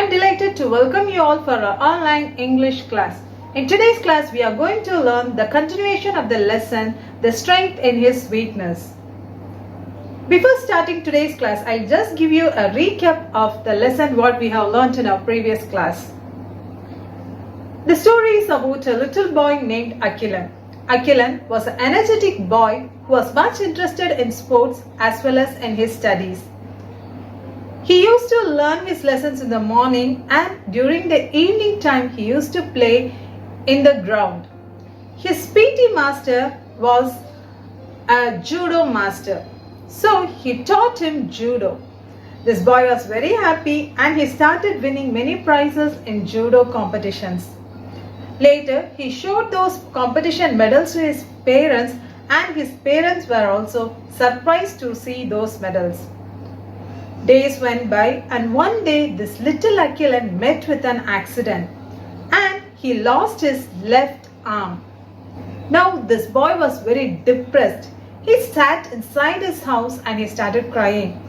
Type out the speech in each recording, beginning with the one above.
am delighted to welcome you all for our online English class. In today's class, we are going to learn the continuation of the lesson, The Strength in His Weakness. Before starting today's class, I'll just give you a recap of the lesson what we have learned in our previous class. The story is about a little boy named Akilan. Akilan was an energetic boy who was much interested in sports as well as in his studies. He used to learn his lessons in the morning, and during the evening time he used to play in the ground. His PT master was a judo master, so he taught him judo. This boy was very happy and he started winning many prizes in judo competitions. Later, he showed those competition medals to his parents, and his parents were also surprised to see those medals. Days went by, and one day this little Akilan met with an accident and he lost his left arm. Now this boy was very depressed. He sat inside his house and he started crying.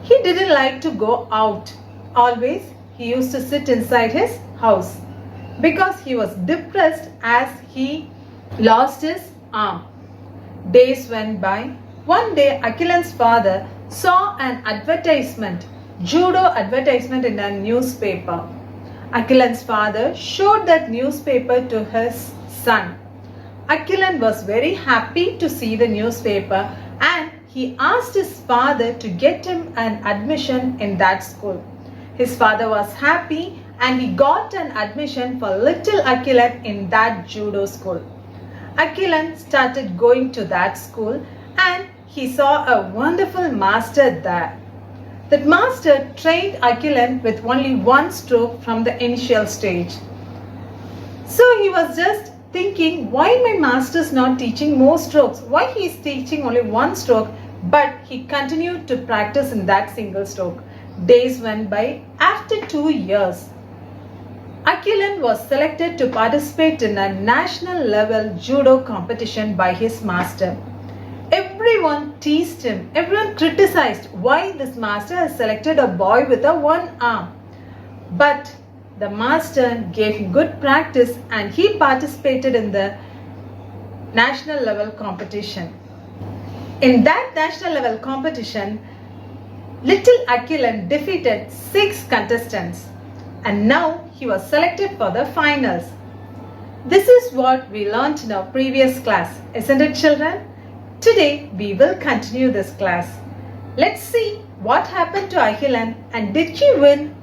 He didn't like to go out. Always he used to sit inside his house because he was depressed as he lost his arm. Days went by. One day Akilan's father saw an advertisement, judo advertisement in a newspaper. Akilan's father showed that newspaper to his son. Akilan was very happy to see the newspaper and he asked his father to get him an admission in that school. His father was happy and he got an admission for little Akilan in that judo school. Akilan started going to that school and he saw a wonderful master there. That master trained Akilan with only one stroke from the initial stage. So he was just thinking, why my master is not teaching more strokes? Why he is teaching only one stroke? But he continued to practice in that single stroke. Days went by. After 2 years, Akilan was selected to participate in a national level judo competition by his master. Everyone teased him, everyone criticized why this master has selected a boy with a one arm. But the master gave him good practice and he participated in the national level competition. In that national level competition, little Akilan defeated 6 contestants and now he was selected for the finals. This is what we learned in our previous class, isn't it, children? Today we will continue this class. Let's see what happened to Akilan and did he win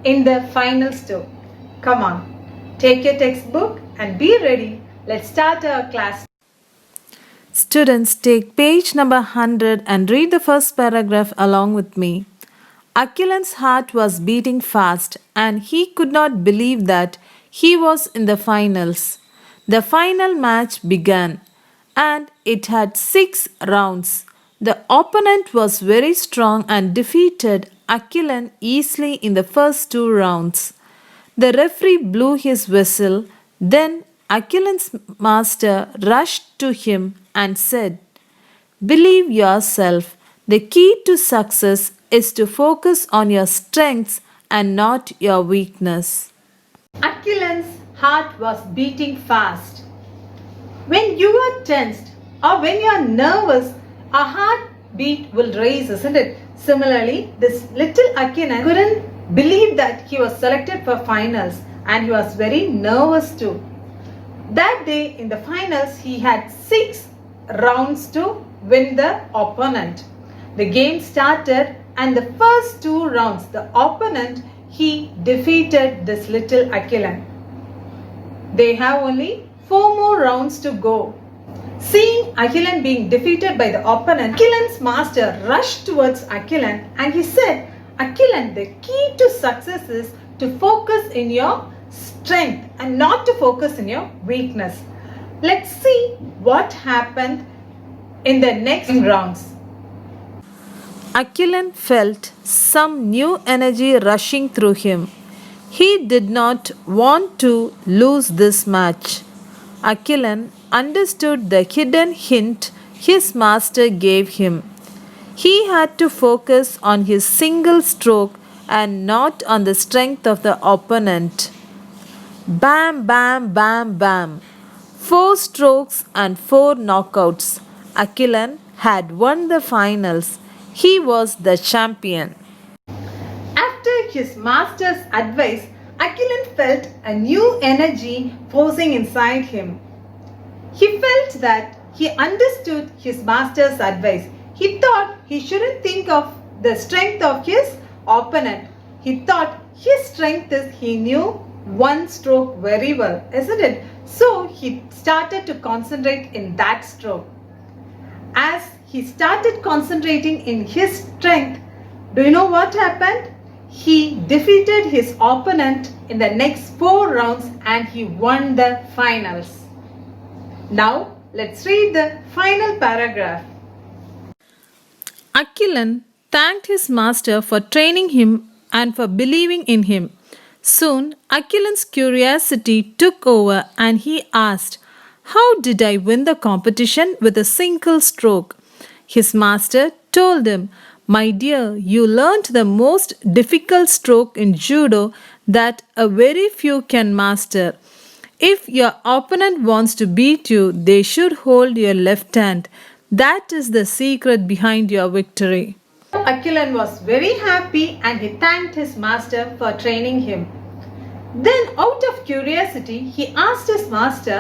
in the finals too. Come on, take your textbook and be ready. Let's start our class. Students, take page number 100 and read the first paragraph along with me. Akilan's heart was beating fast and he could not believe that he was in the finals. The final match began and it had 6 rounds. The opponent was very strong and defeated Akilan easily in the first 2 rounds. The referee blew his whistle. Then Akilan's master rushed to him and said, "Believe yourself. The key to success is to focus on your strengths and not your weakness." Akilan's heart was beating fast. When you are tensed or when you are nervous, a heartbeat will raise, isn't it? Similarly, this little Akilan couldn't believe that he was selected for finals and he was very nervous too. That day in the finals, he had 6 rounds to win the opponent. The game started and the first 2 rounds, the opponent, he defeated this little Akilan. They have only 4 more rounds to go. Seeing Akilan being defeated by the opponent, Akilan's master rushed towards Akilan and he said, "Akilan, the key to success is to focus in your strength and not to focus in your weakness." Let's see what happened in the next rounds. Akilan felt some new energy rushing through him. He did not want to lose this match. Akilan understood the hidden hint his master gave him. He had to focus on his single stroke and not on the strength of the opponent. Bam, bam, bam, bam. 4 strokes and 4 knockouts. Akilan had won the finals. He was the champion. After his master's advice, Akilan felt a new energy forcing inside him. He felt that he understood his master's advice. He thought he shouldn't think of the strength of his opponent. He thought his strength is he knew one stroke very well, isn't it? So he started to concentrate in that stroke. As he started concentrating in his strength, do you know what happened? He defeated his opponent in the next 4 rounds and he won the finals. Now let's read the final paragraph. Akilan thanked his master for training him and for believing in him. Soon, Akilan's curiosity took over and he asked, "How did I win the competition with a single stroke?" His master told him, "My dear, you learnt the most difficult stroke in judo that a very few can master. If your opponent wants to beat you, they should hold your left hand. That is the secret behind your victory." Akilan was very happy and he thanked his master for training him. Then, out of curiosity, he asked his master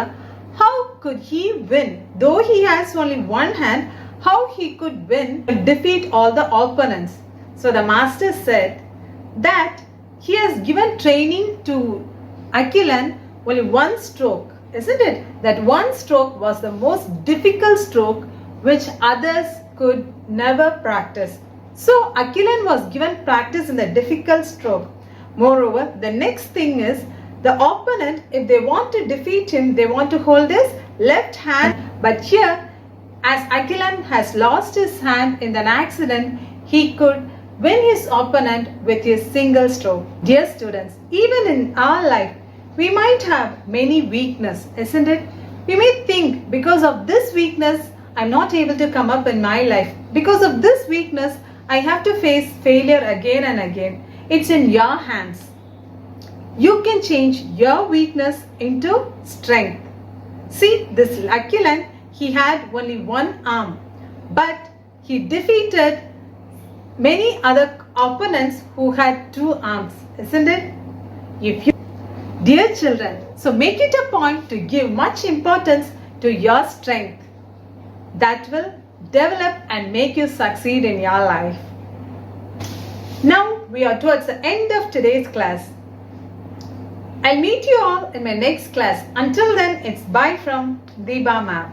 how could he win? Though he has only one hand, how he could win and defeat all the opponents. So the master said that he has given training to Akilan only one stroke, isn't it? That one stroke was the most difficult stroke which others could never practice. So Akilan was given practice in the difficult stroke. Moreover, the next thing is the opponent, if they want to defeat him, they want to hold his left hand. But here, as Akilan has lost his hand in an accident, he could win his opponent with his single stroke. Dear students, even in our life, we might have many weaknesses, isn't it? We may think because of this weakness, I'm not able to come up in my life. Because of this weakness, I have to face failure again and again. It's in your hands. You can change your weakness into strength. See, this Akilan, he had only one arm, but he defeated many other opponents who had 2 arms, isn't it? Dear children, so make it a point to give much importance to your strength. That will develop and make you succeed in your life. Now we are towards the end of today's class. I'll meet you all in my next class. Until then, it's bye from Deepa ma'am.